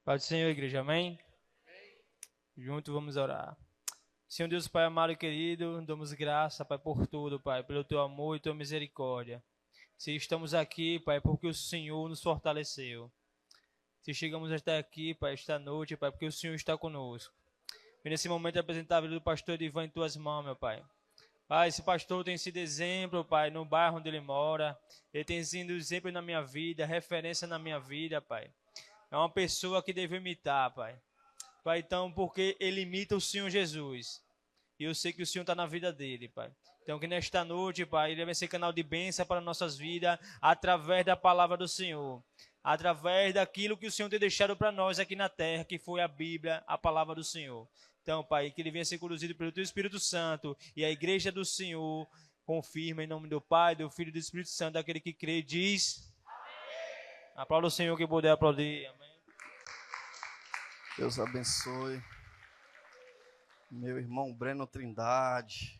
Pai do Senhor, igreja, amém? Junto vamos orar. Senhor Deus, Pai amado e querido, damos graça, Pai, por tudo, Pai, pelo Teu amor e Tua misericórdia. Se estamos aqui, Pai, porque o Senhor nos fortaleceu. Se chegamos até aqui, Pai, esta noite, Pai, porque o Senhor está conosco. E nesse momento apresentar a vida do pastor Edivan em Tuas mãos, meu Pai. Pai, esse pastor tem sido exemplo, Pai, no bairro onde ele mora. Ele tem sido exemplo na minha vida, referência na minha vida, Pai. É uma pessoa que devo imitar, Pai. Pai, então, porque ele imita o Senhor Jesus. E eu sei que o Senhor está na vida dele, Pai. Então, que nesta noite, Pai, ele vai ser canal de bênção para nossas vidas, através da palavra do Senhor. Através daquilo que o Senhor tem deixado para nós aqui na terra, que foi a Bíblia, a palavra do Senhor. Então, Pai, que ele venha ser conduzido pelo Teu Espírito Santo e a igreja do Senhor confirma em nome do Pai, do Filho e do Espírito Santo, daquele que crê, diz. Aplauda o Senhor que puder aplaudir. Amém. Deus abençoe. Meu irmão Breno Trindade.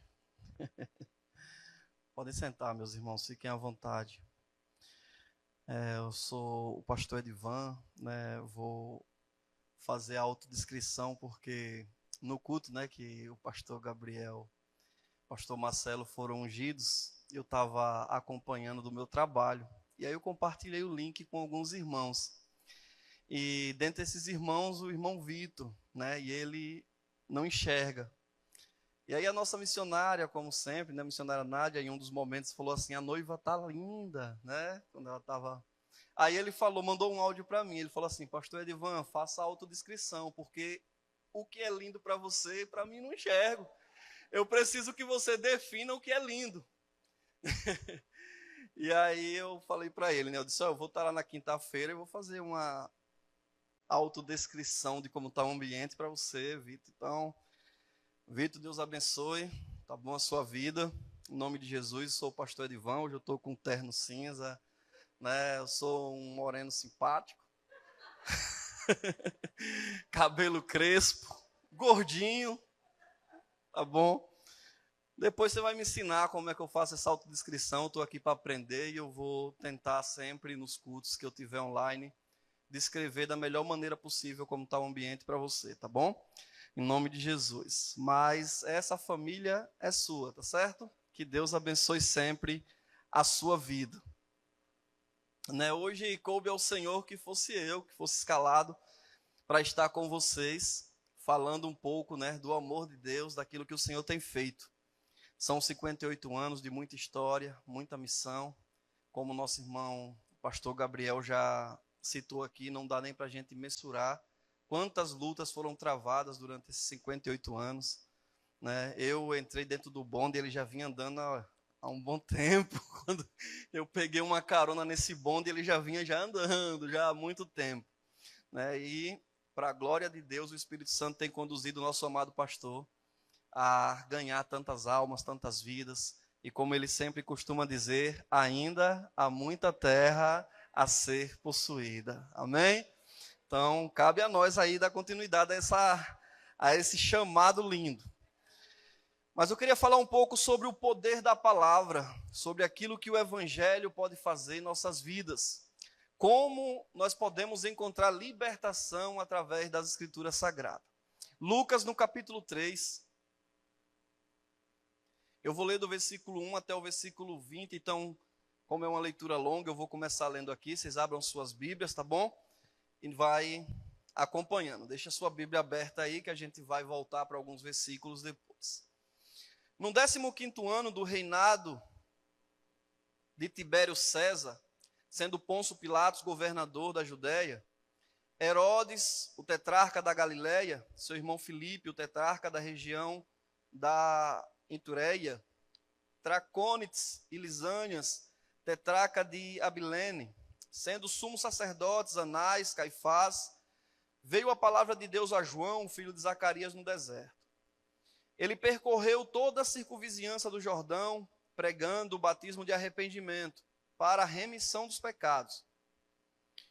Podem sentar, meus irmãos, fiquem à vontade. Eu sou o pastor Edivan, né? Vou fazer a autodescrição porque no culto, né, que o pastor Gabriel, o pastor Marcelo foram ungidos, eu estava acompanhando do meu trabalho. E aí eu compartilhei o link com alguns irmãos. E dentre esses irmãos, o irmão Vitor, né? E ele não enxerga. E aí a nossa missionária, como sempre, né, a missionária Nádia, em um dos momentos falou assim: a noiva tá linda, né? Quando ela tava. Aí ele falou, mandou um áudio para mim. Ele falou assim: pastor Edivan, faça a autodescrição, porque o que é lindo para você, para mim não enxergo. Eu preciso que você defina o que é lindo. E aí eu falei para ele, né? Eu disse: eu vou estar lá na quinta-feira e vou fazer uma autodescrição de como está o ambiente para você, Vitor. Então, Vitor, Deus abençoe, tá bom a sua vida, em nome de Jesus. Sou o pastor Edivan, hoje eu estou com um terno cinza, né? Eu sou um moreno simpático, cabelo crespo, gordinho, tá bom? Depois você vai me ensinar como é que eu faço essa autodescrição. Eu estou aqui para aprender e eu vou tentar sempre nos cultos que eu tiver online descrever da melhor maneira possível como está o ambiente para você, tá bom? Em nome de Jesus. Mas essa família é sua, tá certo? Que Deus abençoe sempre a sua vida. Né? Hoje coube ao Senhor que fosse eu, que fosse escalado para estar com vocês, falando um pouco, né, do amor de Deus, daquilo que o Senhor tem feito. São 58 anos de muita história, muita missão. Como nosso irmão o pastor Gabriel já citou aqui, não dá nem para a gente mensurar quantas lutas foram travadas durante esses 58 anos. Né? Eu entrei dentro do bonde, ele já vinha andando há um bom tempo. Quando eu peguei uma carona nesse bonde, ele já vinha andando, já há muito tempo. Né? E, para a glória de Deus, o Espírito Santo tem conduzido o nosso amado pastor a ganhar tantas almas, tantas vidas. E como ele sempre costuma dizer, ainda há muita terra a ser possuída. Amém? Então, cabe a nós aí dar continuidade a esse chamado lindo. Mas eu queria falar um pouco sobre o poder da palavra, sobre aquilo que o evangelho pode fazer em nossas vidas. Como nós podemos encontrar libertação através das escrituras sagradas. Lucas, no capítulo 3, eu vou ler do versículo 1 até o versículo 20, então, como é uma leitura longa, eu vou começar lendo aqui, vocês abram suas Bíblias, tá bom? E vai acompanhando. Deixa a sua Bíblia aberta aí, que a gente vai voltar para alguns versículos depois. No 15º ano do reinado de Tibério César, sendo Pôncio Pilatos governador da Judéia, Herodes, o tetrarca da Galileia, seu irmão Filipe, o tetrarca da região da Itureia, Tracônites e Lisânias, tetrarca de Abilene, sendo sumos sacerdotes Anás, Caifás, veio a palavra de Deus a João, filho de Zacarias, no deserto. Ele percorreu toda a circunvizinhança do Jordão, pregando o batismo de arrependimento para a remissão dos pecados.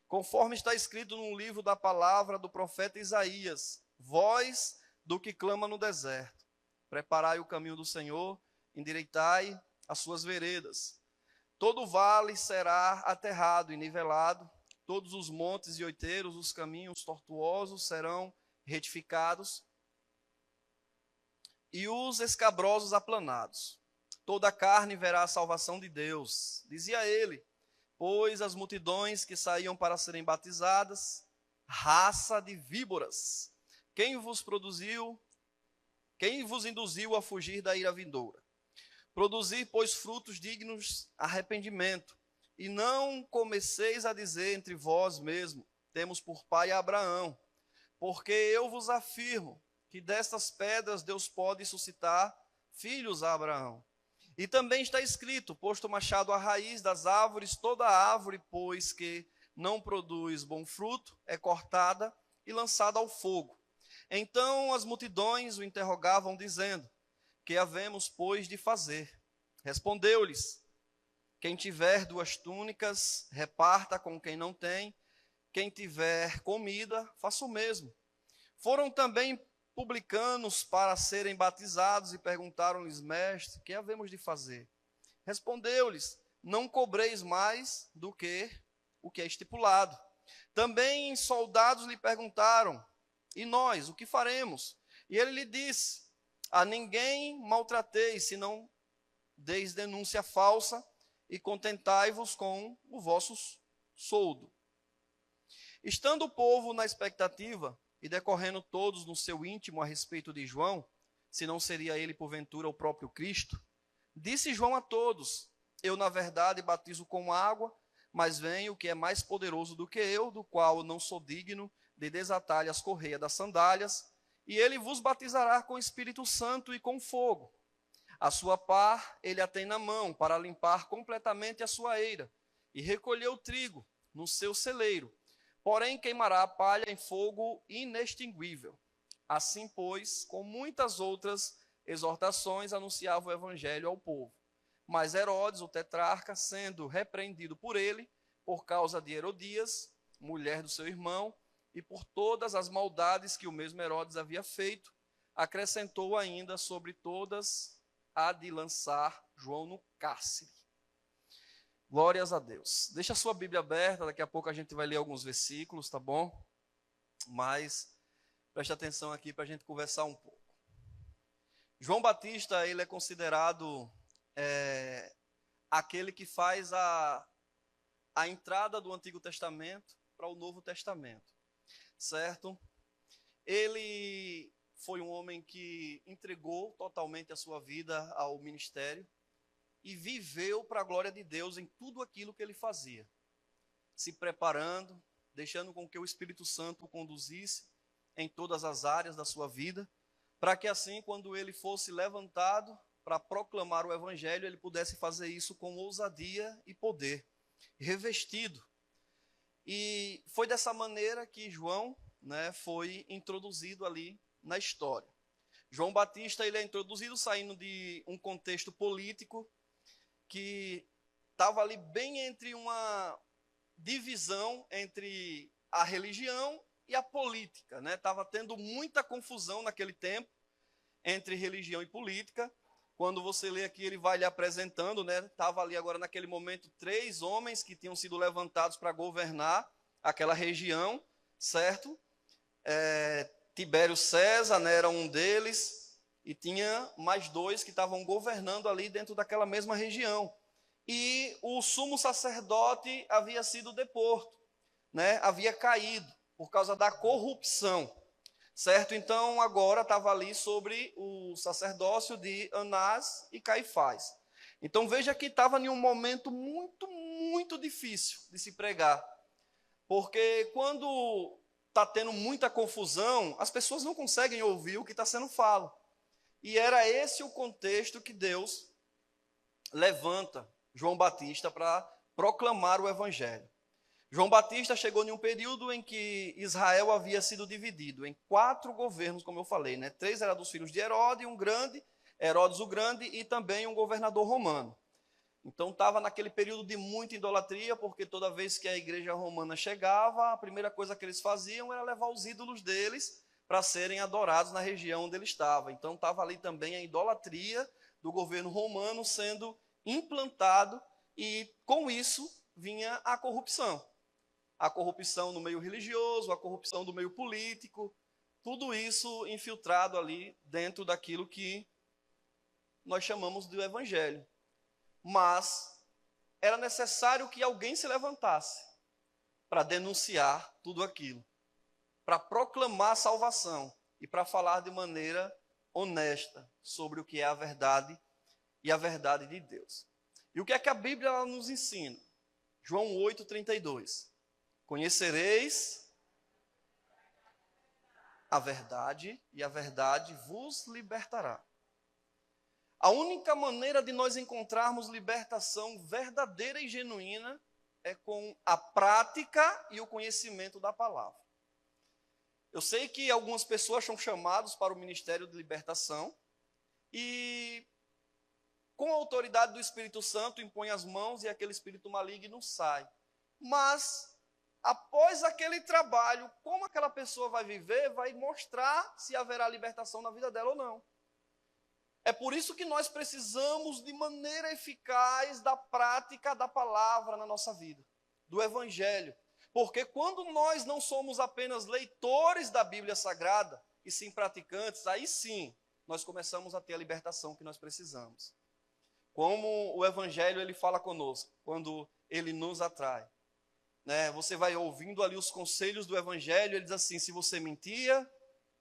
Conforme está escrito no livro da palavra do profeta Isaías, voz do que clama no deserto, preparai o caminho do Senhor, endireitai as suas veredas. Todo vale será aterrado e nivelado, todos os montes e outeiros, os caminhos tortuosos serão retificados, e os escabrosos aplanados. Toda a carne verá a salvação de Deus. Dizia ele, pois as multidões que saíam para serem batizadas, raça de víboras, quem vos induziu a fugir da ira vindoura? Produzir, pois, frutos dignos arrependimento, e não comeceis a dizer entre vós mesmo, temos por pai Abraão, porque eu vos afirmo que destas pedras Deus pode suscitar filhos a Abraão. E também está escrito, posto o machado à raiz das árvores, toda árvore, pois que não produz bom fruto, é cortada e lançada ao fogo. Então as multidões o interrogavam, dizendo, que havemos, pois, de fazer? Respondeu-lhes, quem tiver 2 túnicas, reparta com quem não tem, quem tiver comida, faça o mesmo. Foram também publicanos para serem batizados e perguntaram-lhes, mestre, que havemos de fazer? Respondeu-lhes, não cobreis mais do que o que é estipulado. Também soldados lhe perguntaram, e nós, o que faremos? E ele lhe disse, a ninguém maltrateis, senão deis denúncia falsa e contentai-vos com o vosso soldo. Estando o povo na expectativa, e decorrendo todos no seu íntimo a respeito de João, se não seria ele porventura o próprio Cristo, disse João a todos, eu na verdade batizo com água, mas vem o que é mais poderoso do que eu, do qual não sou digno de desatar-lhe as correias das sandálias, e ele vos batizará com o Espírito Santo e com fogo. A sua pá ele a tem na mão, para limpar completamente a sua eira, e recolher o trigo no seu celeiro, porém queimará a palha em fogo inextinguível. Assim, pois, com muitas outras exortações, anunciava o evangelho ao povo. Mas Herodes, o tetrarca, sendo repreendido por ele, por causa de Herodias, mulher do seu irmão, e por todas as maldades que o mesmo Herodes havia feito, acrescentou ainda sobre todas a de lançar João no cárcere. Glórias a Deus. Deixa a sua Bíblia aberta, daqui a pouco a gente vai ler alguns versículos, tá bom? Mas preste atenção aqui para a gente conversar um pouco. João Batista, ele é considerado aquele que faz a entrada do Antigo Testamento para o Novo Testamento, certo? Ele foi um homem que entregou totalmente a sua vida ao ministério, e viveu para a glória de Deus em tudo aquilo que ele fazia, se preparando, deixando com que o Espírito Santo o conduzisse em todas as áreas da sua vida, para que assim, quando ele fosse levantado para proclamar o Evangelho, ele pudesse fazer isso com ousadia e poder, revestido. E foi dessa maneira que João, foi introduzido ali na história. João Batista ele é introduzido saindo de um contexto político, que estava ali bem entre uma divisão entre a religião e a política, Estava tendo muita confusão naquele tempo entre religião e política. Quando você lê aqui, ele vai lhe apresentando, Estava ali agora naquele momento 3 homens que tinham sido levantados para governar aquela região, certo? Tibério César, era um deles, e tinha mais 2 que estavam governando ali dentro daquela mesma região. E o sumo sacerdote havia sido deposto, havia caído por causa da corrupção, certo? Então agora estava ali sobre o sacerdócio de Anás e Caifás. Então veja que estava em um momento muito, muito difícil de se pregar, porque quando está tendo muita confusão, as pessoas não conseguem ouvir o que está sendo falado. E era esse o contexto que Deus levanta João Batista para proclamar o Evangelho. João Batista chegou em um período em que Israel havia sido dividido em 4 governos, como eu falei, 3 eram dos filhos de Herodes, Herodes o Grande, e também um governador romano. Então estava naquele período de muita idolatria, porque toda vez que a igreja romana chegava, a primeira coisa que eles faziam era levar os ídolos deles para serem adorados na região onde ele estava. Então estava ali também a idolatria do governo romano sendo implantado, e com isso vinha a corrupção. a corrupção no meio religioso, a corrupção do meio político, tudo isso infiltrado ali dentro daquilo que nós chamamos de evangelho. Mas era necessário que alguém se levantasse para denunciar tudo aquilo, para proclamar a salvação e para falar de maneira honesta sobre o que é a verdade e a verdade de Deus. E o que é que a Bíblia nos ensina? João 8,32. Conhecereis a verdade e a verdade vos libertará. A única maneira de nós encontrarmos libertação verdadeira e genuína é com a prática e o conhecimento da palavra. Eu sei que algumas pessoas são chamadas para o ministério de libertação e, com a autoridade do Espírito Santo, impõe as mãos e aquele espírito maligno sai. Mas, após aquele trabalho, como aquela pessoa vai viver, vai mostrar se haverá libertação na vida dela ou não. É por isso que nós precisamos, de maneira eficaz, da prática da palavra na nossa vida, do Evangelho. Porque quando nós não somos apenas leitores da Bíblia Sagrada, e sim praticantes, aí sim nós começamos a ter a libertação que nós precisamos. Como o Evangelho ele fala conosco, quando ele nos atrai. Né? Você vai ouvindo ali os conselhos do Evangelho, ele diz assim, se você mentia,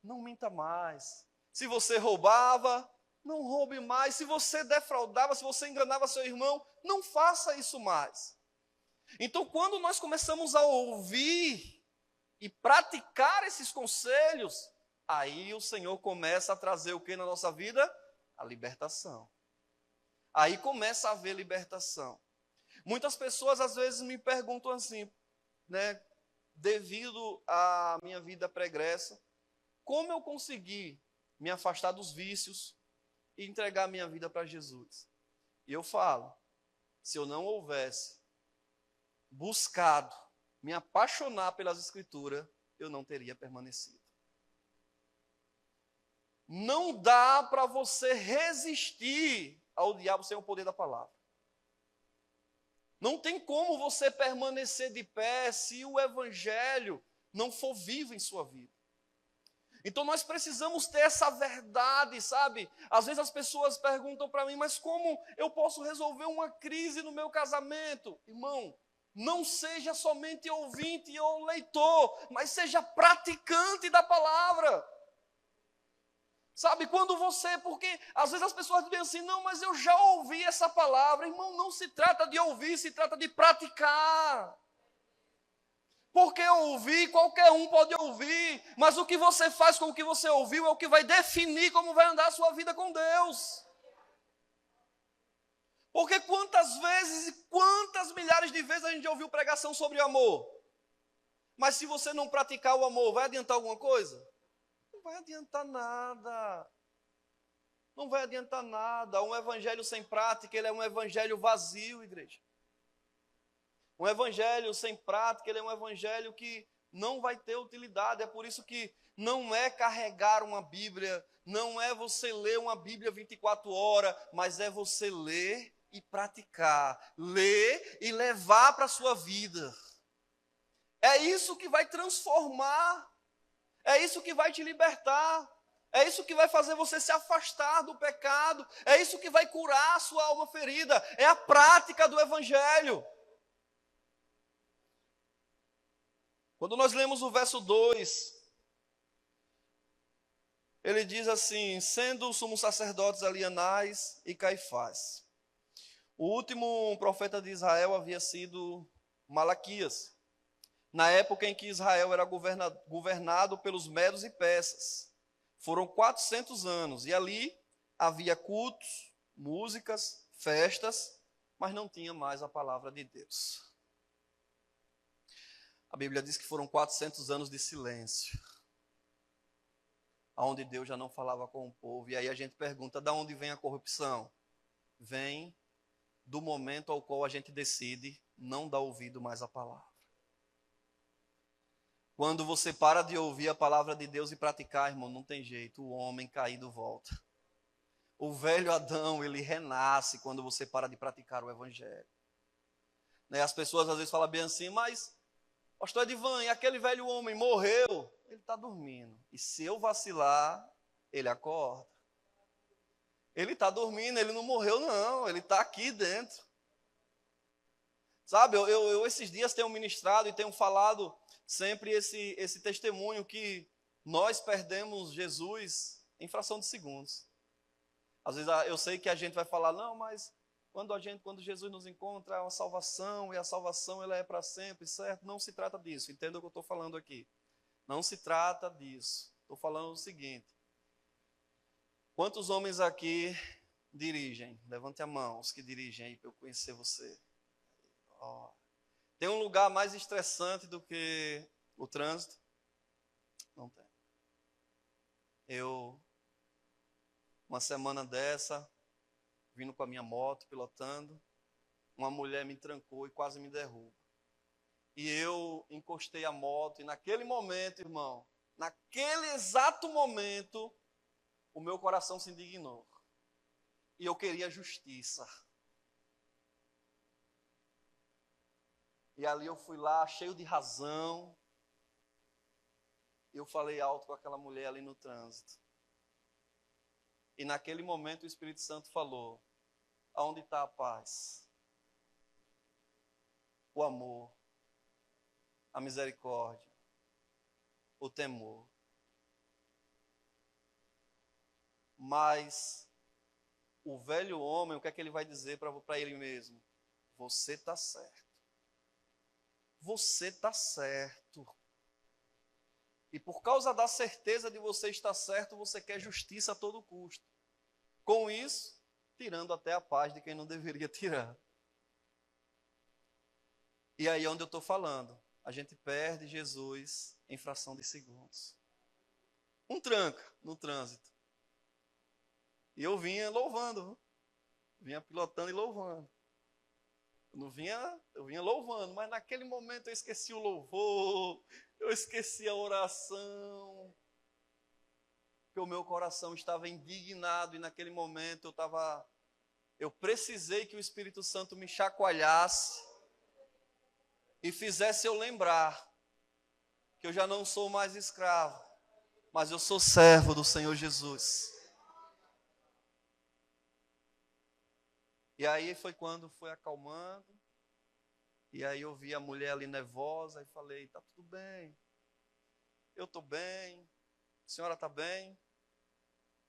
não minta mais. Se você roubava, não roube mais. Se você defraudava, se você enganava seu irmão, não faça isso mais. Então, quando nós começamos a ouvir e praticar esses conselhos, aí o Senhor começa a trazer o que na nossa vida? A libertação. Aí começa a haver libertação. Muitas pessoas às vezes me perguntam assim, né, devido à minha vida pregressa, como eu consegui me afastar dos vícios e entregar minha vida para Jesus? E eu falo, se eu não houvesse buscado me apaixonar pelas Escrituras, eu não teria permanecido. Não dá para você resistir ao diabo sem o poder da palavra. Não tem como você permanecer de pé se o Evangelho não for vivo em sua vida. Então nós precisamos ter essa verdade, sabe? Às vezes as pessoas perguntam para mim, mas como eu posso resolver uma crise no meu casamento? Irmão, não seja somente ouvinte ou leitor, mas seja praticante da palavra. Sabe, quando você, porque às vezes as pessoas dizem assim, não, mas eu já ouvi essa palavra. Irmão, não se trata de ouvir, se trata de praticar. Porque ouvir, qualquer um pode ouvir, mas o que você faz com o que você ouviu é o que vai definir como vai andar a sua vida com Deus. Porque quantas vezes e quantas milhares de vezes a gente já ouviu pregação sobre amor? Mas se você não praticar o amor, vai adiantar alguma coisa? Não vai adiantar nada. Não vai adiantar nada. Um evangelho sem prática, ele é um evangelho vazio, igreja. Um evangelho sem prática, ele é um evangelho que não vai ter utilidade. É por isso que não é carregar uma Bíblia, não é você ler uma Bíblia 24 horas, mas é você ler e praticar, ler e levar para a sua vida. É isso que vai transformar, é isso que vai te libertar, é isso que vai fazer você se afastar do pecado, é isso que vai curar a sua alma ferida, é a prática do Evangelho. Quando nós lemos o verso 2, ele diz assim, sendo os sumos sacerdotes ali Anás e Caifás. O último profeta de Israel havia sido Malaquias, na época em que Israel era governado pelos medos e persas. Foram 400 anos, e ali havia cultos, músicas, festas, mas não tinha mais a palavra de Deus. A Bíblia diz que foram 400 anos de silêncio, onde Deus já não falava com o povo. E aí a gente pergunta, de onde vem a corrupção? Vem do momento ao qual a gente decide não dar ouvido mais à palavra. Quando você para de ouvir a palavra de Deus e praticar, irmão, não tem jeito, o homem caído volta. O velho Adão, ele renasce quando você para de praticar o Evangelho. As pessoas às vezes falam bem assim, mas Pastor Edivan, e aquele velho homem morreu? Ele está dormindo. E se eu vacilar, ele acorda. Ele está dormindo, ele não morreu não, ele está aqui dentro. Sabe, eu esses dias tenho ministrado e tenho falado sempre esse testemunho que nós perdemos Jesus em fração de segundos. Às vezes eu sei que a gente vai falar, não, mas quando Jesus nos encontra, é uma salvação, e a salvação ela é para sempre, certo? Não se trata disso, entenda o que eu estou falando aqui. Não se trata disso. Estou falando o seguinte. Quantos homens aqui dirigem? Levante a mão, os que dirigem aí, para eu conhecer você. Oh. Tem um lugar mais estressante do que o trânsito? Não tem. Uma semana dessa, vindo com a minha moto, pilotando, uma mulher me trancou e quase me derruba. E eu encostei a moto, e naquele momento, irmão, naquele exato momento, o meu coração se indignou. E eu queria justiça. E ali eu fui lá, cheio de razão. Eu falei alto com aquela mulher ali no trânsito. E naquele momento o Espírito Santo falou: aonde está a paz? O amor, a misericórdia, o temor. Mas o velho homem, o que é que ele vai dizer para ele mesmo? Você está certo. Você está certo. E por causa da certeza de você estar certo, você quer justiça a todo custo. Com isso, tirando até a paz de quem não deveria tirar. E aí é onde eu estou falando. A gente perde Jesus em fração de segundos. Um tranca no trânsito. E eu vinha louvando. Vinha pilotando e louvando. Eu vinha louvando, mas naquele momento eu esqueci o louvor, eu esqueci a oração, porque o meu coração estava indignado e naquele momento eu precisei que o Espírito Santo me chacoalhasse e fizesse eu lembrar que eu já não sou mais escravo, mas eu sou servo do Senhor Jesus. E aí foi quando foi acalmando. E aí eu vi a mulher ali nervosa e falei, tá tudo bem. Eu estou bem. A senhora está bem?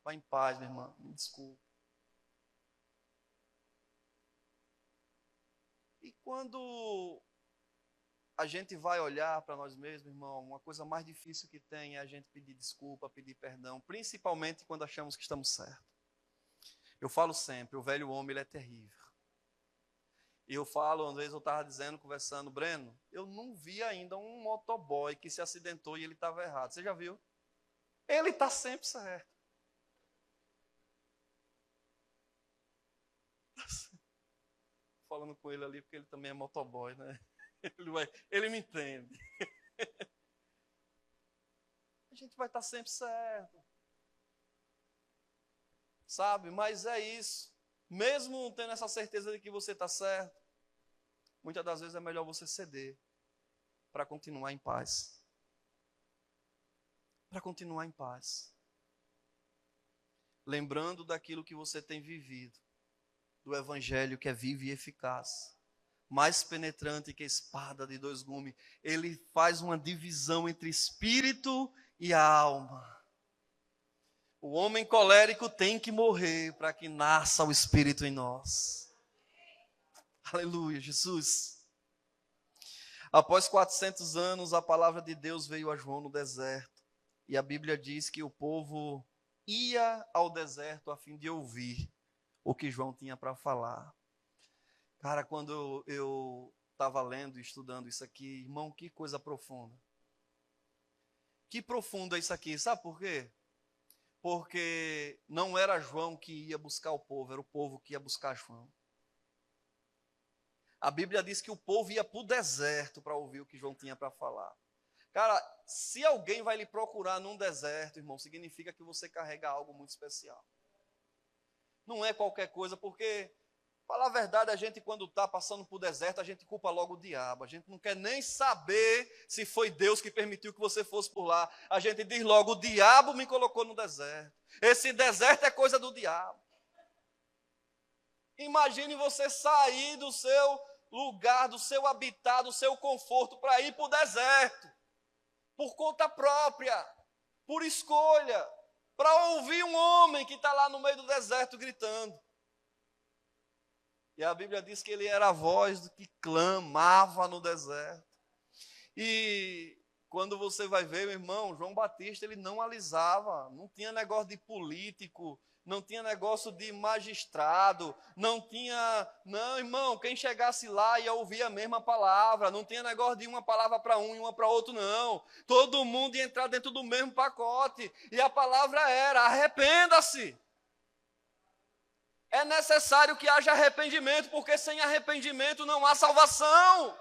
Vá em paz, minha irmã. Me desculpe. E quando a gente vai olhar para nós mesmos, irmão, uma coisa mais difícil que tem é a gente pedir desculpa, pedir perdão, principalmente quando achamos que estamos certos. Eu falo sempre, o velho homem ele é terrível. E eu falo, às vezes eu estava dizendo, conversando, Breno, eu não vi ainda um motoboy que se acidentou e ele estava errado. Você já viu? Ele está sempre certo. Falando com ele ali, porque ele também é motoboy, né? Ele me entende. A gente vai estar sempre certo. Sabe? Mas é isso. Mesmo tendo essa certeza de que você está certo, muitas das vezes é melhor você ceder para continuar em paz. Para continuar em paz. Lembrando daquilo que você tem vivido, do Evangelho que é vivo e eficaz, mais penetrante que a espada de dois gumes. Ele faz uma divisão entre espírito e alma. O homem colérico tem que morrer para que nasça o Espírito em nós. Aleluia, Jesus. Após 400 anos, a palavra de Deus veio a João no deserto. E a Bíblia diz que o povo ia ao deserto a fim de ouvir o que João tinha para falar. Cara, quando eu estava lendo e estudando isso aqui, irmão, que coisa profunda. Que profundo é isso aqui, sabe por quê? Porque não era João que ia buscar o povo, era o povo que ia buscar João. A Bíblia diz que o povo ia para o deserto para ouvir o que João tinha para falar. Cara, se alguém vai lhe procurar num deserto, irmão, significa que você carrega algo muito especial. Não é qualquer coisa, porque Falar a verdade, a gente quando está passando por deserto, a gente culpa logo o diabo. A gente não quer nem saber se foi Deus que permitiu que você fosse por lá. A gente diz logo, o diabo me colocou no deserto. Esse deserto é coisa do diabo. Imagine você sair do seu lugar, do seu habitat, do seu conforto, para ir para o deserto. Por conta própria, por escolha. Para ouvir um homem que está lá no meio do deserto gritando. E a Bíblia diz que ele era a voz que clamava no deserto. E quando você vai ver, meu irmão, João Batista, ele não alisava, não tinha negócio de político, não tinha negócio de magistrado, não, irmão, quem chegasse lá ia ouvir a mesma palavra, não tinha negócio de uma palavra para um e uma para outro, não. Todo mundo ia entrar dentro do mesmo pacote, e a palavra era, arrependa-se. É necessário que haja arrependimento, porque sem arrependimento não há salvação.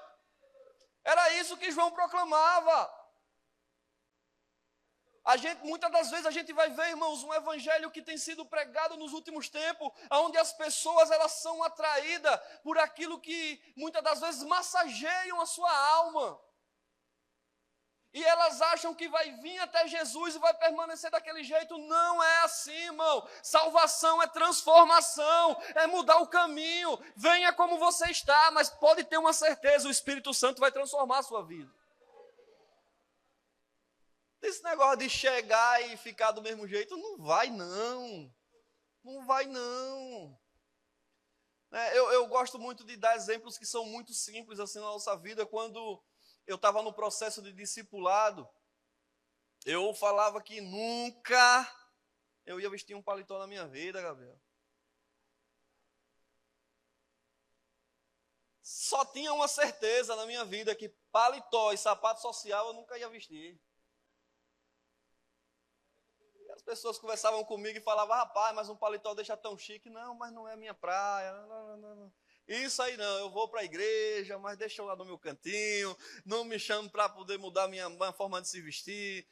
Era isso que João proclamava. Muitas das vezes a gente vai ver, irmãos, um evangelho que tem sido pregado nos últimos tempos, onde as pessoas elas são atraídas por aquilo que muitas das vezes massageiam a sua alma. E elas acham que vai vir até Jesus e vai permanecer daquele jeito. Não é assim, irmão. Salvação é transformação, é mudar o caminho. Venha como você está, mas pode ter uma certeza, o Espírito Santo vai transformar a sua vida. Esse negócio de chegar e ficar do mesmo jeito, não vai não. Não vai não. Eu gosto muito de dar exemplos que são muito simples assim na nossa vida. Quando eu estava no processo de discipulado, eu falava que nunca eu ia vestir um paletó na minha vida, Gabriel. Só tinha uma certeza na minha vida, que paletó e sapato social eu nunca ia vestir. E as pessoas conversavam comigo e falavam, rapaz, mas um paletó deixa tão chique. Não, mas não é a minha praia. Não. Isso aí não, eu vou para a igreja, mas deixa eu lá no meu cantinho, não me chame para poder mudar minha forma de se vestir.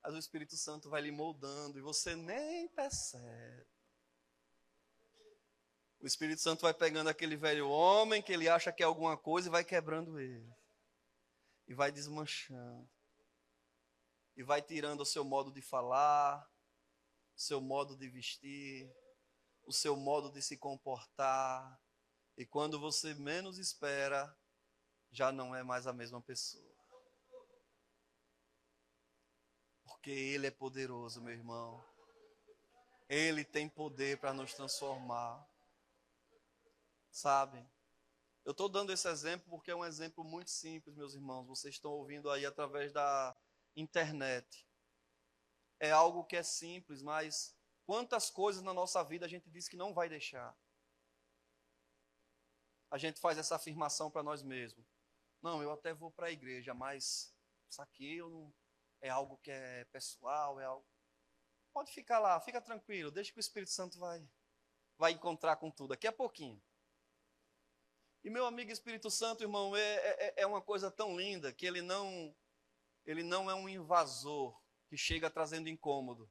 Mas o Espírito Santo vai lhe moldando e você nem percebe. O Espírito Santo vai pegando aquele velho homem que ele acha que é alguma coisa e vai quebrando ele. E vai desmanchando. E vai tirando o seu modo de falar, o seu modo de vestir, o seu modo de se comportar, e quando você menos espera, já não é mais a mesma pessoa. Porque Ele é poderoso, meu irmão. Ele tem poder para nos transformar. Sabe? Eu estou dando esse exemplo porque é um exemplo muito simples, meus irmãos. Vocês estão ouvindo aí através da internet. É algo que é simples, mas quantas coisas na nossa vida a gente diz que não vai deixar? A gente faz essa afirmação para nós mesmos. Não, eu até vou para a igreja, mas isso aqui é algo que é pessoal, é algo... Pode ficar lá, fica tranquilo, deixa que o Espírito Santo vai encontrar com tudo, daqui a pouquinho. E meu amigo Espírito Santo, irmão, é uma coisa tão linda que ele não é um invasor que chega trazendo incômodo.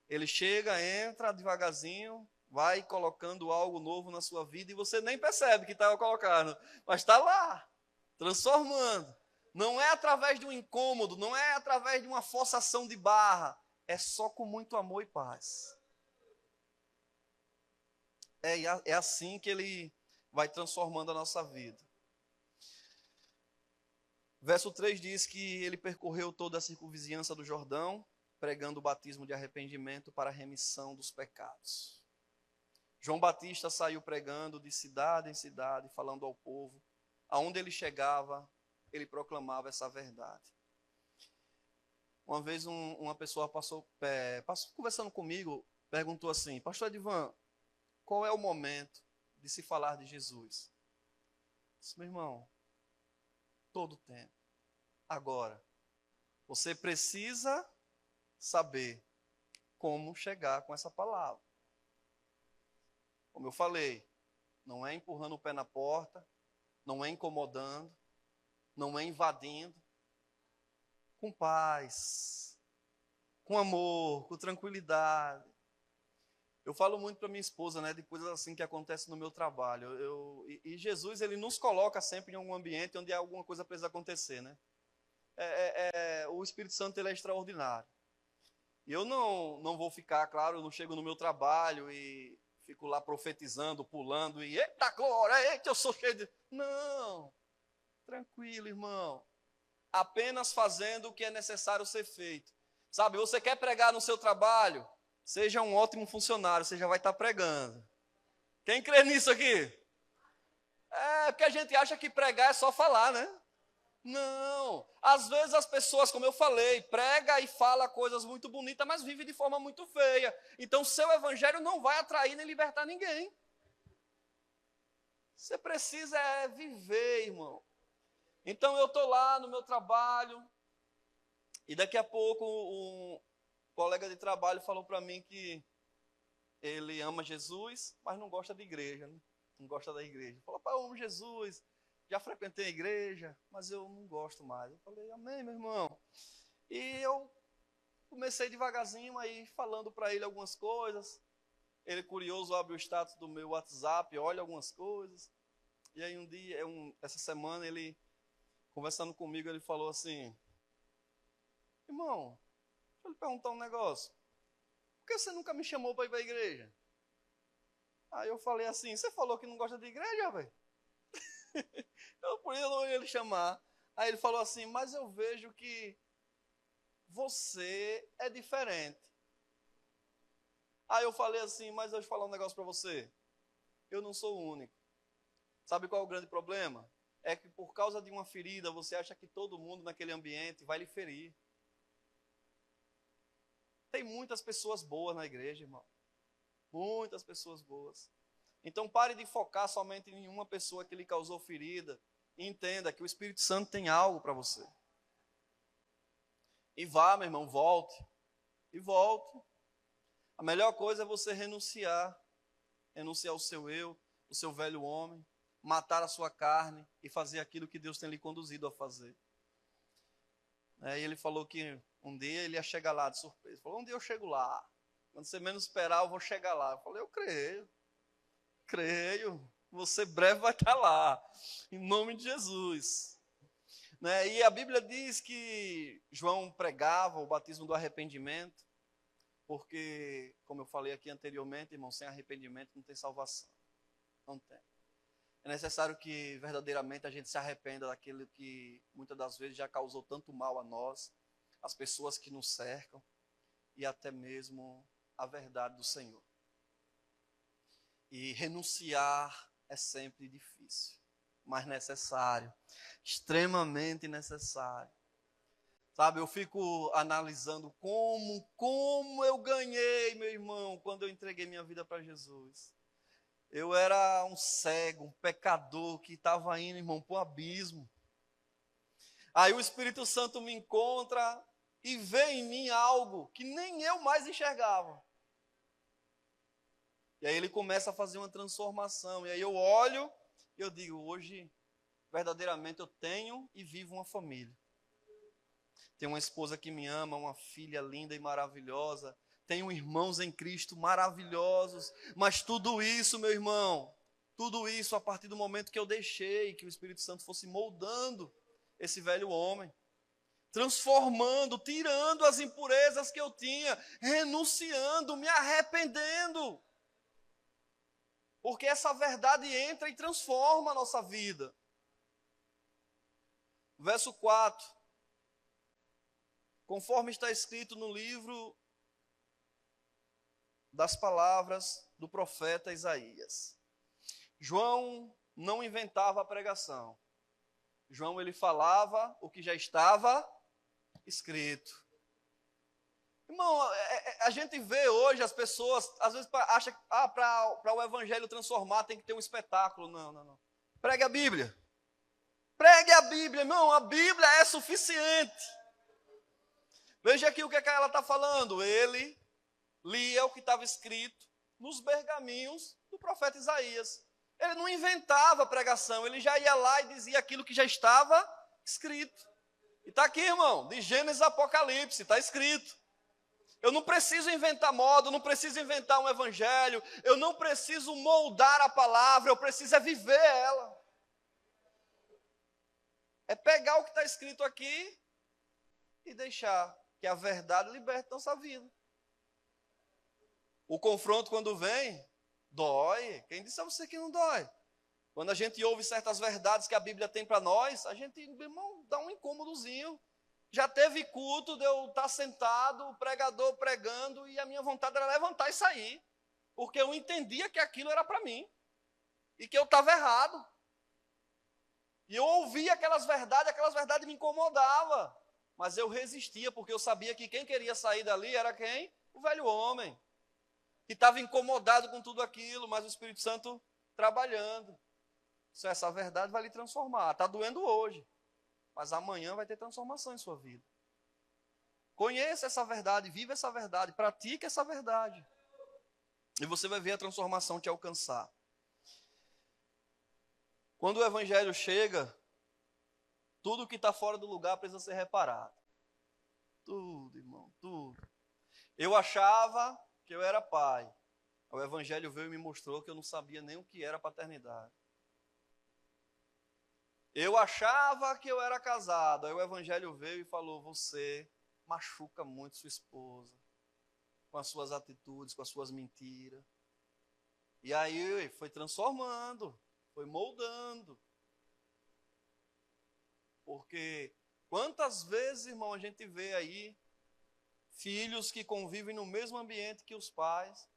Ele chega, entra devagarzinho, vai colocando algo novo na sua vida e você nem percebe que estava colocando, mas está lá, transformando. Não é através de um incômodo, não é através de uma forçação de barra, é só com muito amor e paz. É assim que ele vai transformando a nossa vida. Verso 3 diz que ele percorreu toda a circunvizinhança do Jordão, pregando o batismo de arrependimento para a remissão dos pecados. João Batista saiu pregando de cidade em cidade, falando ao povo. Aonde ele chegava, ele proclamava essa verdade. Uma vez uma pessoa passou conversando comigo, perguntou assim, pastor Edivan, qual é o momento de se falar de Jesus? Eu disse, meu irmão, todo o tempo. Agora, você precisa saber como chegar com essa palavra. Como eu falei, não é empurrando o pé na porta, não é incomodando, não é invadindo. Com paz, com amor, com tranquilidade. Eu falo muito para minha esposa, né, de coisas assim que acontecem no meu trabalho. E Jesus, ele nos coloca sempre em algum ambiente onde alguma coisa precisa acontecer, né? O Espírito Santo, ele é extraordinário. E eu não vou ficar, claro, eu não chego no meu trabalho e fico lá profetizando, pulando e eita glória, eita, eu sou cheio de... Não, tranquilo, irmão. Apenas fazendo o que é necessário ser feito. Sabe, você quer pregar no seu trabalho? Seja um ótimo funcionário, você já vai estar pregando. Quem crê nisso aqui? Porque a gente acha que pregar é só falar, né? Não. Às vezes as pessoas, como eu falei, prega e fala coisas muito bonitas, mas vive de forma muito feia. Então, seu evangelho não vai atrair nem libertar ninguém. Você precisa viver, irmão. Então, eu estou lá no meu trabalho e daqui a pouco um colega de trabalho falou para mim que ele ama Jesus, mas não gosta de igreja, né? Não gosta da igreja. Falou, pai, eu amo Jesus, já frequentei a igreja, mas eu não gosto mais. Eu falei, amém, meu irmão. E eu comecei devagarzinho aí, falando para ele algumas coisas. Ele, curioso, abre o status do meu WhatsApp, olha algumas coisas. E aí um dia, essa semana, ele, conversando comigo, ele falou assim, irmão, deixa eu lhe perguntar um negócio. Por que você nunca me chamou para ir para a igreja? Aí eu falei assim, você falou que não gosta de igreja, velho? Por isso eu não ia lhe chamar. Aí ele falou assim, mas eu vejo que você é diferente. Aí eu falei assim, mas eu vou falar um negócio para você. Eu não sou o único. Sabe qual é o grande problema? É que por causa de uma ferida, você acha que todo mundo naquele ambiente vai lhe ferir. Tem muitas pessoas boas na igreja, irmão. Muitas pessoas boas. Então pare de focar somente em uma pessoa que lhe causou ferida e entenda que o Espírito Santo tem algo para você. E vá, meu irmão, volte. E volte. A melhor coisa é você renunciar. Renunciar ao seu eu, o seu velho homem, matar a sua carne e fazer aquilo que Deus tem lhe conduzido a fazer. E ele falou que um dia ele ia chegar lá de surpresa. Ele falou, um dia eu chego lá. Quando você menos esperar, eu vou chegar lá. Eu falei, eu creio. Você breve vai estar lá. Em nome de Jesus. E a Bíblia diz que João pregava o batismo do arrependimento, porque, como eu falei aqui anteriormente, irmão, sem arrependimento não tem salvação. Não tem. É necessário que verdadeiramente a gente se arrependa daquilo que muitas das vezes já causou tanto mal a nós, as pessoas que nos cercam e até mesmo a verdade do Senhor. E renunciar é sempre difícil, mas necessário, extremamente necessário. Sabe, eu fico analisando como eu ganhei, meu irmão, quando eu entreguei minha vida para Jesus. Eu era um cego, um pecador que estava indo, irmão, para o abismo. Aí o Espírito Santo me encontra e vê em mim algo que nem eu mais enxergava. E aí ele começa a fazer uma transformação. E aí eu olho e eu digo, hoje, verdadeiramente eu tenho e vivo uma família. Tenho uma esposa que me ama, uma filha linda e maravilhosa. Tenho irmãos em Cristo maravilhosos. Mas tudo isso, meu irmão, tudo isso a partir do momento que eu deixei que o Espírito Santo fosse moldando esse velho homem. Transformando, tirando as impurezas que eu tinha, renunciando, me arrependendo. Porque essa verdade entra e transforma a nossa vida. Verso 4. Conforme está escrito no livro das palavras do profeta Isaías. João não inventava a pregação. João, ele falava o que já estava escrito. Irmão, a gente vê hoje as pessoas, às vezes acham que para o evangelho transformar tem que ter um espetáculo. Não. Pregue a Bíblia. Pregue a Bíblia, irmão, a Bíblia é suficiente. Veja aqui o que ela está falando. Ele lia o que estava escrito nos pergaminhos do profeta Isaías. Ele não inventava a pregação, ele já ia lá e dizia aquilo que já estava escrito. E está aqui, irmão, de Gênesis a Apocalipse, está escrito. Eu não preciso inventar moda, eu não preciso inventar um evangelho, eu não preciso moldar a palavra, eu preciso é viver ela. É pegar o que está escrito aqui e deixar que a verdade liberte nossa vida. O confronto, quando vem, dói. Quem disse a você que não dói? Quando a gente ouve certas verdades que a Bíblia tem para nós, a gente, irmão, dá um incômodozinho. Já teve culto de eu estar sentado, o pregador pregando, e a minha vontade era levantar e sair. Porque eu entendia que aquilo era para mim. E que eu estava errado. E eu ouvia aquelas verdades me incomodavam. Mas eu resistia, porque eu sabia que quem queria sair dali era quem? O velho homem. Que estava incomodado com tudo aquilo, mas o Espírito Santo trabalhando. Essa verdade vai lhe transformar. Está doendo hoje, mas amanhã vai ter transformação em sua vida. Conheça essa verdade, viva essa verdade, pratique essa verdade. E você vai ver a transformação te alcançar. Quando o evangelho chega, tudo que está fora do lugar precisa ser reparado. Tudo, irmão, tudo. Eu achava que eu era pai. O evangelho veio e me mostrou que eu não sabia nem o que era paternidade. Eu achava que eu era casado. Aí o evangelho veio e falou: você machuca muito sua esposa com as suas atitudes, com as suas mentiras. E aí foi transformando, foi moldando. Porque quantas vezes, irmão, a gente vê aí filhos que convivem no mesmo ambiente que os pais,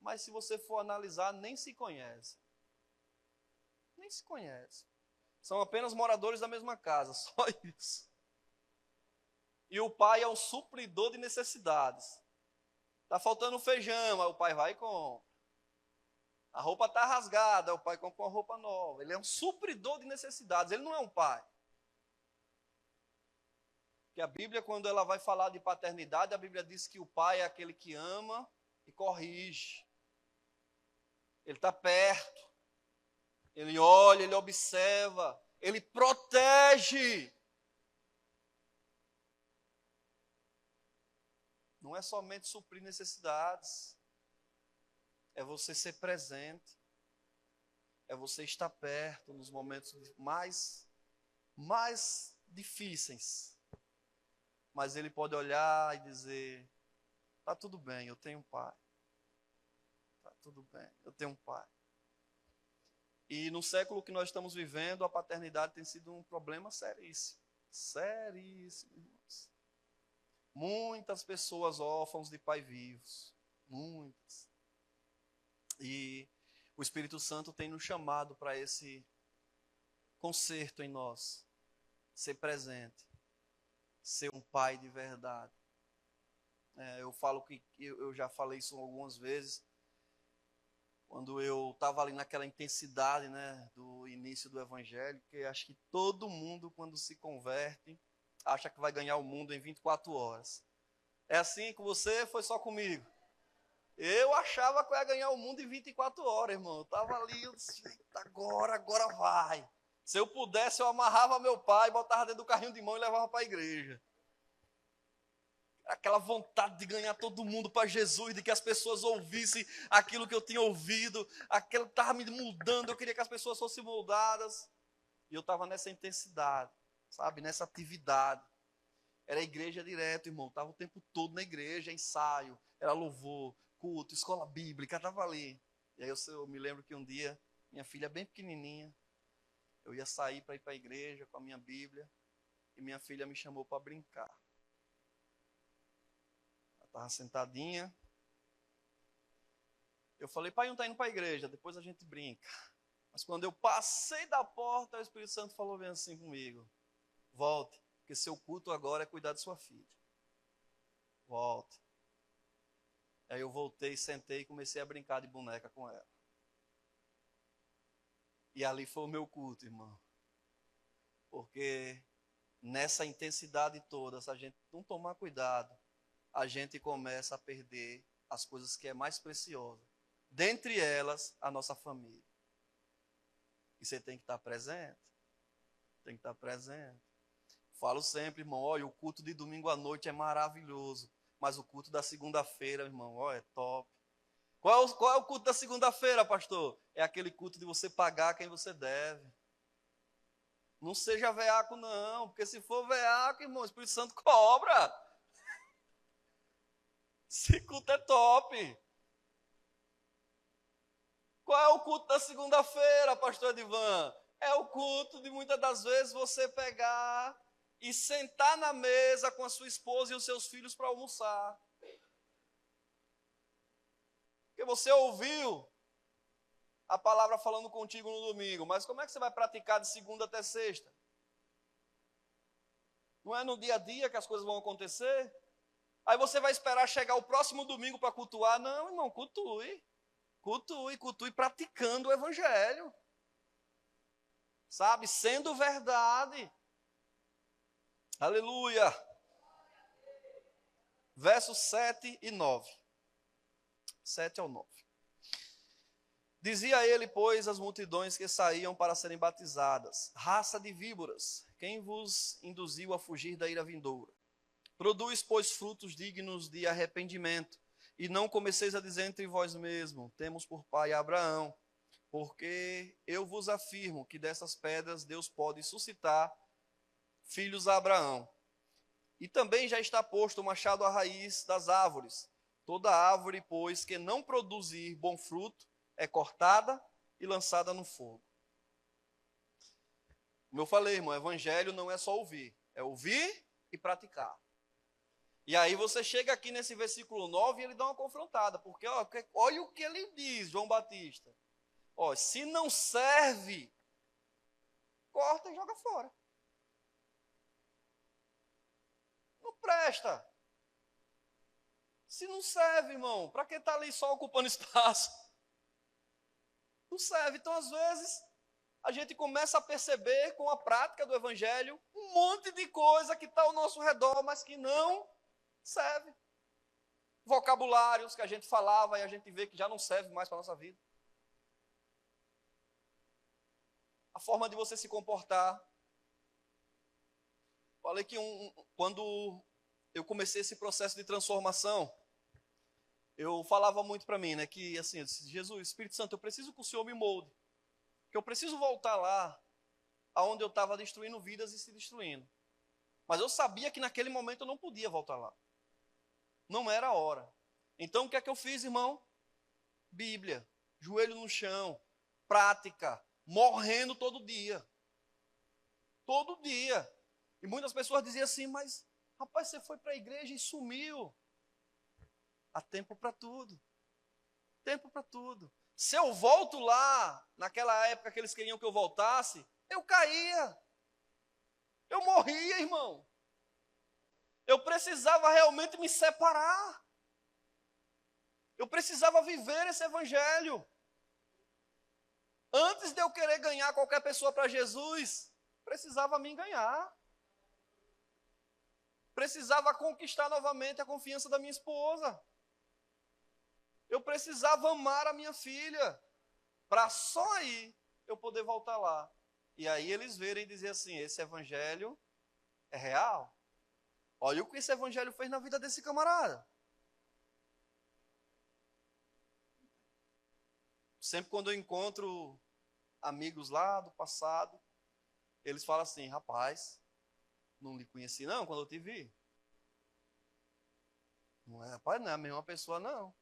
mas se você for analisar, nem se conhecem. Nem se conhecem. São apenas moradores da mesma casa, só isso. E o pai é um supridor de necessidades. Está faltando feijão, aí o pai vai e compra. A roupa está rasgada, aí o pai compra uma roupa nova. Ele é um supridor de necessidades, ele não é um pai. Porque a Bíblia, quando ela vai falar de paternidade, a Bíblia diz que o pai é aquele que ama e corrige. Ele está perto. Ele olha, ele observa, ele protege. Não é somente suprir necessidades. É você ser presente. É você estar perto nos momentos mais difíceis. Mas ele pode olhar e dizer: está tudo bem, eu tenho um pai. Está tudo bem, eu tenho um pai. E no século que nós estamos vivendo, a paternidade tem sido um problema seríssimo. Seríssimo, irmãos. Muitas pessoas órfãos de pai vivos. Muitas. E o Espírito Santo tem nos chamado para esse conserto em nós. Ser presente. Ser um pai de verdade. Eu falo que eu já falei isso algumas vezes. Quando eu estava ali naquela intensidade, né, do início do evangelho, que acho que todo mundo, quando se converte, acha que vai ganhar o mundo em 24 horas. É assim com você? Foi só comigo? Eu achava que eu ia ganhar o mundo em 24 horas, irmão. Eu estava ali, eu disse: agora vai. Se eu pudesse, eu amarrava meu pai, botava dentro do carrinho de mão e levava para a igreja. Aquela vontade de ganhar todo mundo para Jesus, de que as pessoas ouvissem aquilo que eu tinha ouvido, aquilo estava me mudando, eu queria que as pessoas fossem moldadas. E eu estava nessa intensidade, sabe, nessa atividade. Era igreja direto, irmão, estava o tempo todo na igreja, ensaio, era louvor, culto, escola bíblica, estava ali. E aí eu me lembro que um dia, minha filha bem pequenininha, eu ia sair para ir para a igreja com a minha Bíblia, e minha filha me chamou para brincar. Estava sentadinha. Eu falei: pai, não está indo para a igreja, depois a gente brinca. Mas quando eu passei da porta, o Espírito Santo falou bem assim comigo: volte, porque seu culto agora é cuidar de sua filha. Volte. Aí eu voltei, sentei e comecei a brincar de boneca com ela. E ali foi o meu culto, irmão. Porque nessa intensidade toda, se a gente não tomar cuidado, a gente começa a perder as coisas que é mais preciosa. Dentre elas, a nossa família. E você tem que estar presente. Tem que estar presente. Falo sempre, irmão, olha, o culto de domingo à noite é maravilhoso. Mas o culto da segunda-feira, irmão, ó, é top. Qual é o culto da segunda-feira, pastor? É aquele culto de você pagar quem você deve. Não seja veaco, não, porque se for veaco, irmão, o Espírito Santo cobra. Esse culto é top. Qual é o culto da segunda-feira, pastor Edivan? É o culto de muitas das vezes você pegar e sentar na mesa com a sua esposa e os seus filhos para almoçar. Porque você ouviu a palavra falando contigo no domingo, mas como é que você vai praticar de segunda até sexta? Não é no dia a dia que as coisas vão acontecer? Aí você vai esperar chegar o próximo domingo para cultuar? Não, irmão, cultue. Cultue praticando o evangelho. Sabe? Sendo verdade. Aleluia. Versos 7 e 9. 7 ao 9. Dizia ele, pois, às multidões que saíam para serem batizadas: raça de víboras, quem vos induziu a fugir da ira vindoura? Produz, pois, frutos dignos de arrependimento, e não comeceis a dizer entre vós mesmos: temos por pai Abraão, porque eu vos afirmo que dessas pedras Deus pode suscitar filhos a Abraão. E também já está posto o machado à raiz das árvores. Toda árvore, pois, que não produzir bom fruto, é cortada e lançada no fogo. Como eu falei, irmão, evangelho não é só ouvir, é ouvir e praticar. E aí você chega aqui nesse versículo 9 e ele dá uma confrontada, porque olha o que ele diz, João Batista. Ó, se não serve, corta e joga fora. Não presta. Se não serve, irmão, para que está ali só ocupando espaço? Não serve. Então, às vezes, a gente começa a perceber com a prática do evangelho um monte de coisa que está ao nosso redor, mas que não serve. Vocabulários que a gente falava e a gente vê que já não serve mais para a nossa vida. A forma de você se comportar. Falei que quando eu comecei esse processo de transformação, eu falava muito para mim, né, que assim, eu disse: Jesus, Espírito Santo, eu preciso que o Senhor me molde, que eu preciso voltar lá, aonde eu estava destruindo vidas e se destruindo. Mas eu sabia que naquele momento eu não podia voltar lá. Não era a hora. Então o que é que eu fiz, irmão? Bíblia, joelho no chão, prática, morrendo todo dia. Todo dia. E muitas pessoas diziam assim: mas rapaz, você foi para a igreja e sumiu. Há tempo para tudo. Tempo para tudo. Se eu volto lá, naquela época que eles queriam que eu voltasse, eu caía. Eu morria, irmão. Eu precisava realmente me separar. Eu precisava viver esse evangelho. Antes de eu querer ganhar qualquer pessoa para Jesus, precisava me ganhar. Precisava conquistar novamente a confiança da minha esposa. Eu precisava amar a minha filha, para só aí eu poder voltar lá. E aí eles verem e dizer assim: esse evangelho é real. Olha o que esse evangelho fez na vida desse camarada. Sempre quando eu encontro amigos lá do passado, eles falam assim: rapaz, não lhe conheci não quando eu te vi. Não é, rapaz, não é a mesma pessoa não.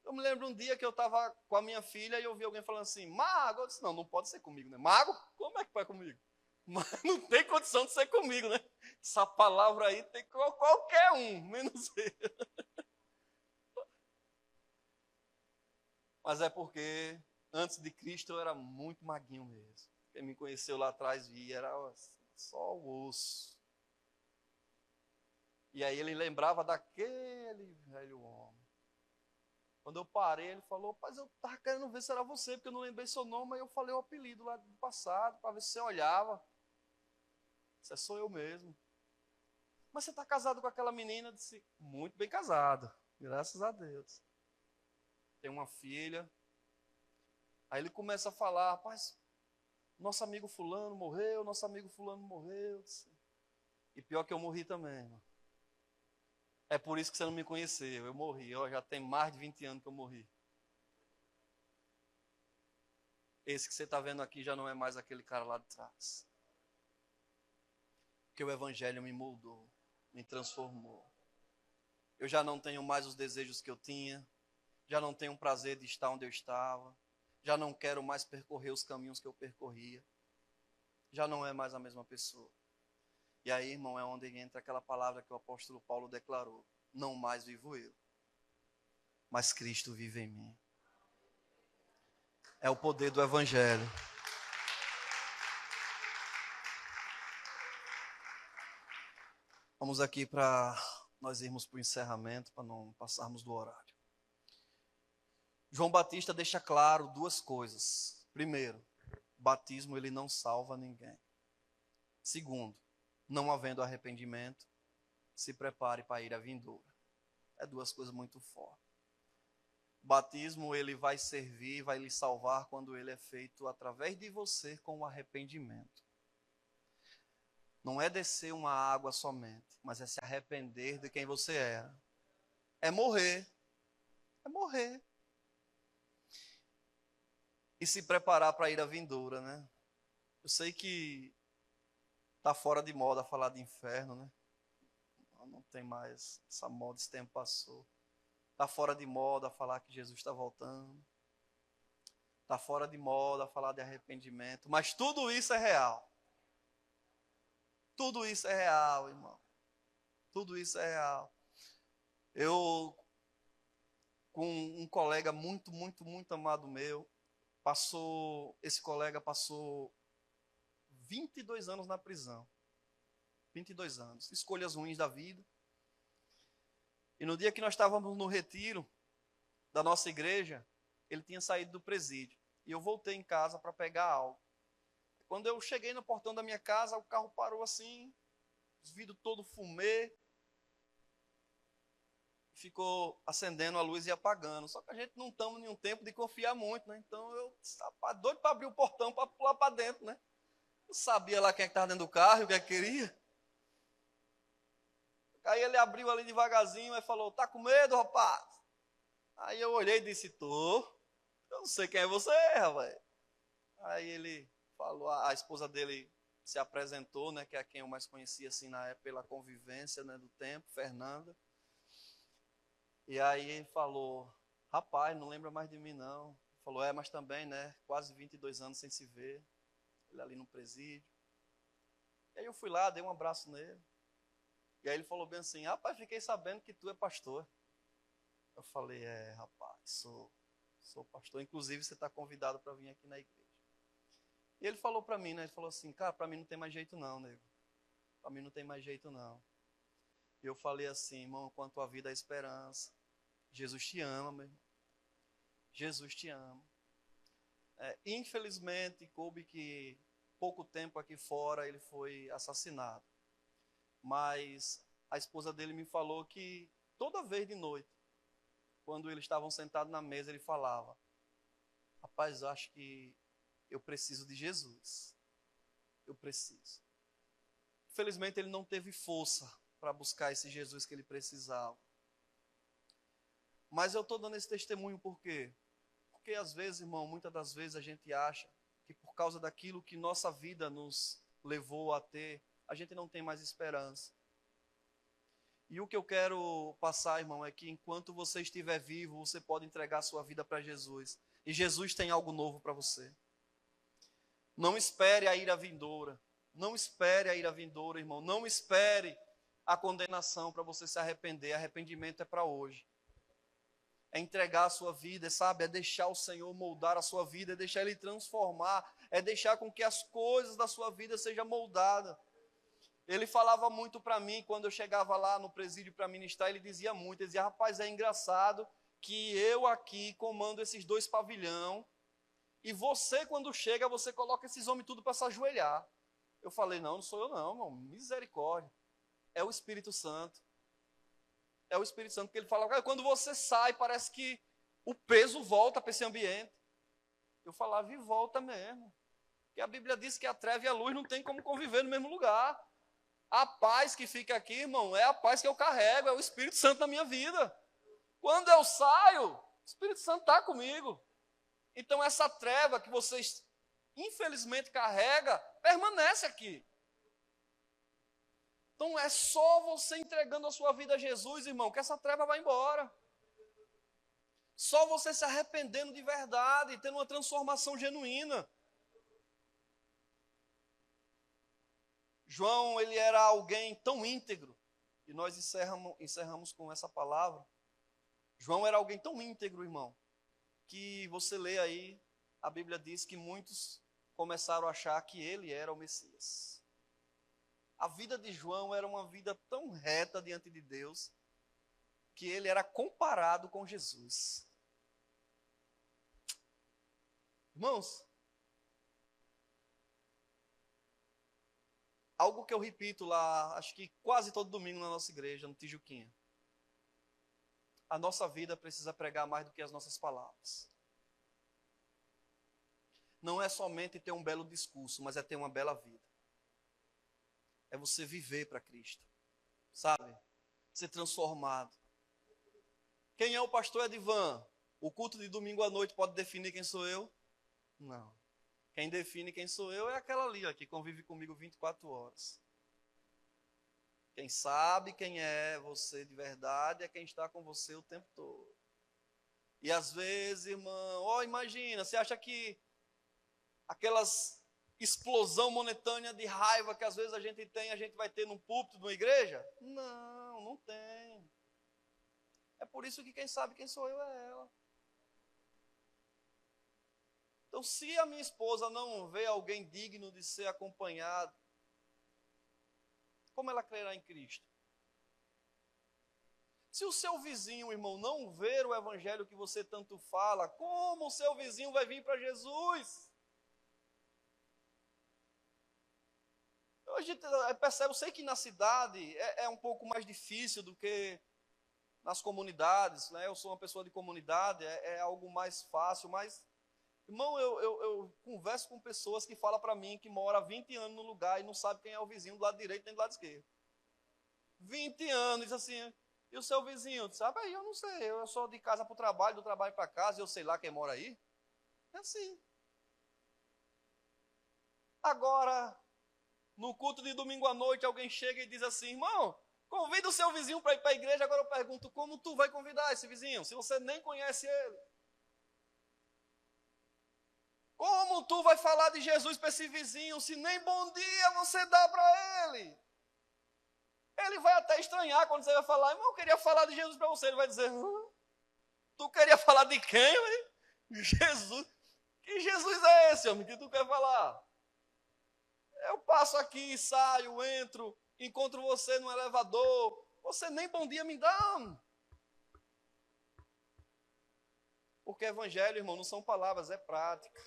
Eu me lembro um dia que eu estava com a minha filha e eu vi alguém falando assim: mago. Eu disse: não pode ser comigo, né? Mago? Como é que vai comigo? Mas não tem condição de ser comigo, né? Essa palavra aí tem qualquer um, menos eu. Mas é porque antes de Cristo eu era muito maguinho mesmo. Quem me conheceu lá atrás via, era só o osso. E aí ele lembrava daquele velho homem. Quando eu parei, ele falou: rapaz, eu estava querendo ver se era você, porque eu não lembrei seu nome, mas eu falei o apelido lá do passado, para ver se você olhava. Isso sou eu mesmo. Mas você está casado com aquela menina? Eu disse: muito bem casado, graças a Deus. Tem uma filha. Aí ele começa a falar: rapaz, nosso amigo fulano morreu, nosso amigo fulano morreu. E pior que eu morri também, irmão. É por isso que você não me conheceu. Eu morri. Ó, já tem mais de 20 anos que eu morri. Esse que você está vendo aqui já não é mais aquele cara lá de trás. Porque o Evangelho me moldou, me transformou. Eu já não tenho mais os desejos que eu tinha. Já não tenho o prazer de estar onde eu estava. Já não quero mais percorrer os caminhos que eu percorria. Já não é mais a mesma pessoa. E aí, irmão, é onde entra aquela palavra que o apóstolo Paulo declarou. Não mais vivo eu, mas Cristo vive em mim. É o poder do Evangelho. Vamos aqui para nós irmos para o encerramento, para não passarmos do horário. João Batista deixa claro duas coisas. Primeiro, batismo ele não salva ninguém. Segundo, não havendo arrependimento, se prepare para ir à vindoura. É duas coisas muito fortes. Batismo ele vai servir, vai lhe salvar quando ele é feito através de você com o arrependimento. Não é descer uma água somente, mas é se arrepender de quem você era. É morrer. É morrer. E se preparar para ir à vindoura, né? Eu sei que está fora de moda falar de inferno, né? Não tem mais essa moda, esse tempo passou. Está fora de moda falar que Jesus está voltando. Está fora de moda falar de arrependimento. Mas tudo isso é real. Tudo isso é real, irmão. Tudo isso é real. Eu, com um colega muito, muito, muito amado meu, esse colega passou 22 anos na prisão. 22 anos. Escolhas ruins da vida. E no dia que nós estávamos no retiro da nossa igreja, ele tinha saído do presídio. E eu voltei em casa para pegar algo. Quando eu cheguei no portão da minha casa, o carro parou assim, os vidros todo fumê, ficou acendendo a luz e apagando. Só que a gente não estamos em um tempo de confiar muito, né? Então eu estava doido para abrir o portão, para pular para dentro, né? Eu sabia lá quem é que estava dentro do carro, o que é que queria. Aí ele abriu ali devagarzinho e falou, tá com medo, rapaz? Aí eu olhei e disse, tô. Eu não sei quem é você, rapaz. Aí ele falou, a esposa dele se apresentou, né, que é quem eu mais conhecia assim na época, pela convivência, né, do tempo, Fernanda. E aí ele falou, rapaz, não lembra mais de mim não. Ele falou, mas também, né, quase 22 anos sem se ver. Ele ali no presídio. E aí eu fui lá, dei um abraço nele. E aí ele falou bem assim, rapaz, fiquei sabendo que tu é pastor. Eu falei, rapaz, sou pastor. Inclusive, você está convidado para vir aqui na igreja. E ele falou para mim, né? Ele falou assim, cara, para mim não tem mais jeito não, nego. Para mim não tem mais jeito não. E eu falei assim, irmão, quanto a vida é esperança. Jesus te ama, meu irmão. Jesus te ama. Infelizmente, coube que pouco tempo aqui fora ele foi assassinado. Mas a esposa dele me falou que toda vez de noite, quando eles estavam sentados na mesa, ele falava, rapaz, eu acho que eu preciso de Jesus. Eu preciso. Infelizmente, ele não teve força para buscar esse Jesus que ele precisava. Mas eu estou dando esse testemunho por quê? Porque às vezes, irmão, muitas das vezes a gente acha que por causa daquilo que nossa vida nos levou a ter, a gente não tem mais esperança. E o que eu quero passar, irmão, é que enquanto você estiver vivo, você pode entregar a sua vida para Jesus. E Jesus tem algo novo para você. Não espere a ira vindoura. Não espere a ira vindoura, irmão. Não espere a condenação para você se arrepender. Arrependimento é para hoje. É entregar a sua vida, sabe? É deixar o Senhor moldar a sua vida, é deixar Ele transformar, é deixar com que as coisas da sua vida sejam moldadas. Ele falava muito para mim, quando eu chegava lá no presídio para ministrar, ele dizia muito, ele dizia, rapaz, é engraçado que eu aqui comando esses 2 pavilhão, e você, quando chega, você coloca esses homens tudo para se ajoelhar. Eu falei, não sou eu não, irmão, misericórdia. É o Espírito Santo. É o Espírito Santo, porque ele fala, quando você sai, parece que o peso volta para esse ambiente. Eu falava, e volta mesmo. Porque a Bíblia diz que a treva e a luz não tem como conviver no mesmo lugar. A paz que fica aqui, irmão, é a paz que eu carrego, é o Espírito Santo na minha vida. Quando eu saio, o Espírito Santo está comigo. Então essa treva que vocês infelizmente carrega, permanece aqui. Então é só você entregando a sua vida a Jesus, irmão, que essa treva vai embora. Só você se arrependendo de verdade, tendo uma transformação genuína. João, ele era alguém tão íntegro, e nós encerramos com essa palavra. João era alguém tão íntegro, irmão, que você lê aí, a Bíblia diz que muitos começaram a achar que ele era o Messias. A vida de João era uma vida tão reta diante de Deus, que ele era comparado com Jesus. Irmãos, algo que eu repito lá, acho que quase todo domingo na nossa igreja, no Tijuquinha. A nossa vida precisa pregar mais do que as nossas palavras. Não é somente ter um belo discurso, mas é ter uma bela vida. É você viver para Cristo, sabe? Ser transformado. Quem é o pastor Edivan? O culto de domingo à noite pode definir quem sou eu? Não. Quem define quem sou eu é aquela ali, ó, que convive comigo 24 horas. Quem sabe quem é você de verdade é quem está com você o tempo todo. E às vezes, irmão, imagina, você acha que aquelas explosão momentânea de raiva que às vezes a gente vai ter num púlpito, numa igreja? Não, não tem. É por isso que quem sabe quem sou eu é ela. Então, se a minha esposa não vê alguém digno de ser acompanhado, como ela crerá em Cristo? Se o seu vizinho, irmão, não ver o evangelho que você tanto fala, como o seu vizinho vai vir para Jesus? A gente percebe, eu sei que na cidade é um pouco mais difícil do que nas comunidades, né? Eu sou uma pessoa de comunidade, é algo mais fácil, mas, irmão, eu converso com pessoas que falam para mim que moram há 20 anos no lugar e não sabe quem é o vizinho do lado direito nem do lado esquerdo. 20 anos, diz assim, e o seu vizinho? Sabe, aí eu não sei, eu sou de casa para o trabalho, do trabalho para casa, e eu sei lá quem mora aí. É assim. Agora, no culto de domingo à noite, alguém chega e diz assim, irmão, convida o seu vizinho para ir para a igreja. Agora eu pergunto, como tu vai convidar esse vizinho, se você nem conhece ele? Como tu vai falar de Jesus para esse vizinho, se nem bom dia você dá para ele? Ele vai até estranhar quando você vai falar, irmão, eu queria falar de Jesus para você. Ele vai dizer, tu queria falar de quem, hein? Jesus. Que Jesus é esse, homem, que tu quer falar? Eu passo aqui, saio, entro, encontro você no elevador, você nem bom dia me dá. Porque evangelho, irmão, não são palavras, é prática.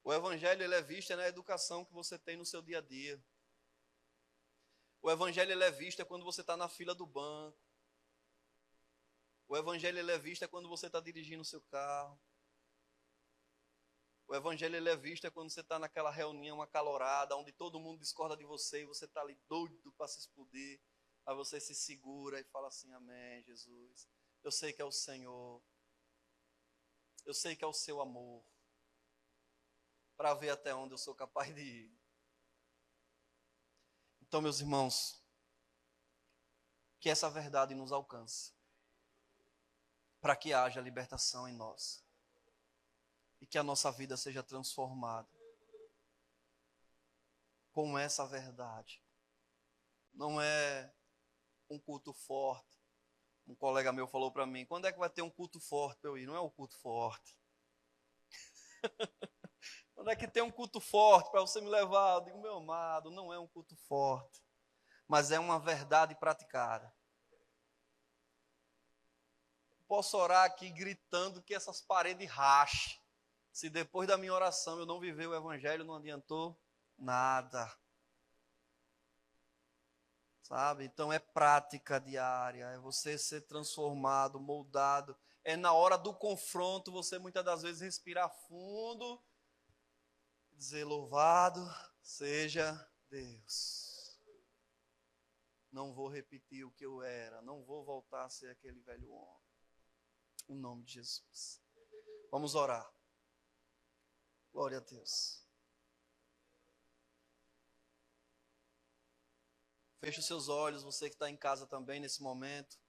O evangelho, ele é visto na educação que você tem no seu dia a dia. O evangelho, ele é visto quando você está na fila do banco. O evangelho, ele é visto quando você está dirigindo o seu carro. O evangelho, ele é visto quando você está naquela reunião acalorada, onde todo mundo discorda de você e você está ali doido para se explodir. Aí você se segura e fala assim, amém, Jesus. Eu sei que é o Senhor. Eu sei que é o seu amor. Para ver até onde eu sou capaz de ir. Então, meus irmãos, que essa verdade nos alcance. Para que haja libertação em nós. E que a nossa vida seja transformada com essa verdade. Não é um culto forte. Um colega meu falou para mim, quando é que vai ter um culto forte para eu ir? Não é um culto forte. Quando é que tem um culto forte para você me levar? Eu digo, meu amado, não é um culto forte, mas é uma verdade praticada. Posso orar aqui gritando que essas paredes rachem. Se depois da minha oração eu não viver o evangelho, não adiantou nada. Sabe? Então é prática diária, é você ser transformado, moldado. É na hora do confronto você muitas das vezes respirar fundo, dizer louvado seja Deus, não vou repetir o que eu era, não vou voltar a ser aquele velho homem. Em nome de Jesus. Vamos orar. Glória a Deus. Feche os seus olhos, você que está em casa também nesse momento.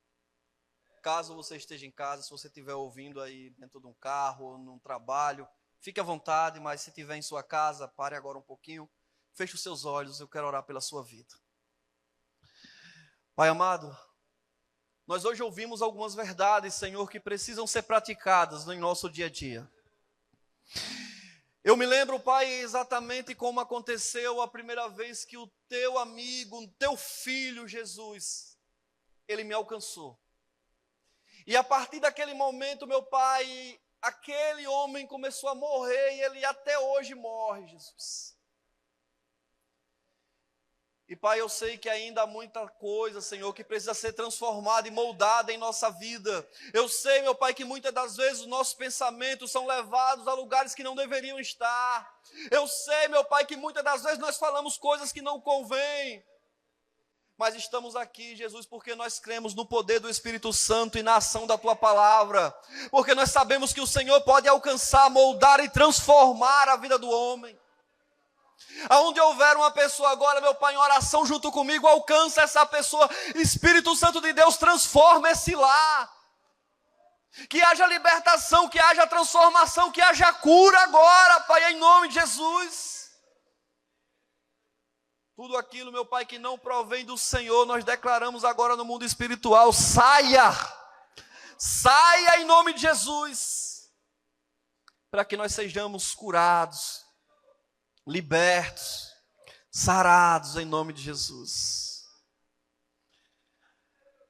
Caso você esteja em casa, se você estiver ouvindo aí dentro de um carro ou num trabalho, fique à vontade, mas se estiver em sua casa, pare agora um pouquinho. Feche os seus olhos, eu quero orar pela sua vida. Pai amado, nós hoje ouvimos algumas verdades, Senhor, que precisam ser praticadas no nosso dia a dia. Eu me lembro, Pai, exatamente como aconteceu a primeira vez que o teu amigo, o teu filho Jesus, ele me alcançou. E a partir daquele momento, meu Pai, aquele homem começou a morrer e ele até hoje morre, Jesus. E Pai, eu sei que ainda há muita coisa, Senhor, que precisa ser transformada e moldada em nossa vida. Eu sei, meu Pai, que muitas das vezes os nossos pensamentos são levados a lugares que não deveriam estar. Eu sei, meu Pai, que muitas das vezes nós falamos coisas que não convêm. Mas estamos aqui, Jesus, porque nós cremos no poder do Espírito Santo e na ação da Tua Palavra. Porque nós sabemos que o Senhor pode alcançar, moldar e transformar a vida do homem. Aonde houver uma pessoa agora, meu Pai, em oração junto comigo, alcança essa pessoa. Espírito Santo de Deus, transforma esse lar. Que haja libertação, que haja transformação, que haja cura agora, Pai, em nome de Jesus. Tudo aquilo, meu Pai, que não provém do Senhor, nós declaramos agora no mundo espiritual, saia em nome de Jesus, para que nós sejamos curados, libertos, sarados em nome de Jesus.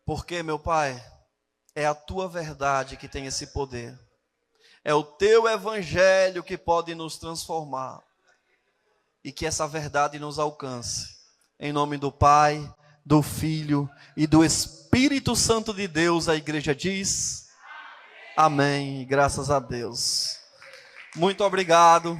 Porque, meu Pai, é a Tua verdade que tem esse poder, é o Teu evangelho que pode nos transformar. E que essa verdade nos alcance. Em nome do Pai, do Filho e do Espírito Santo de Deus, a igreja diz: amém. Graças a Deus. Muito obrigado.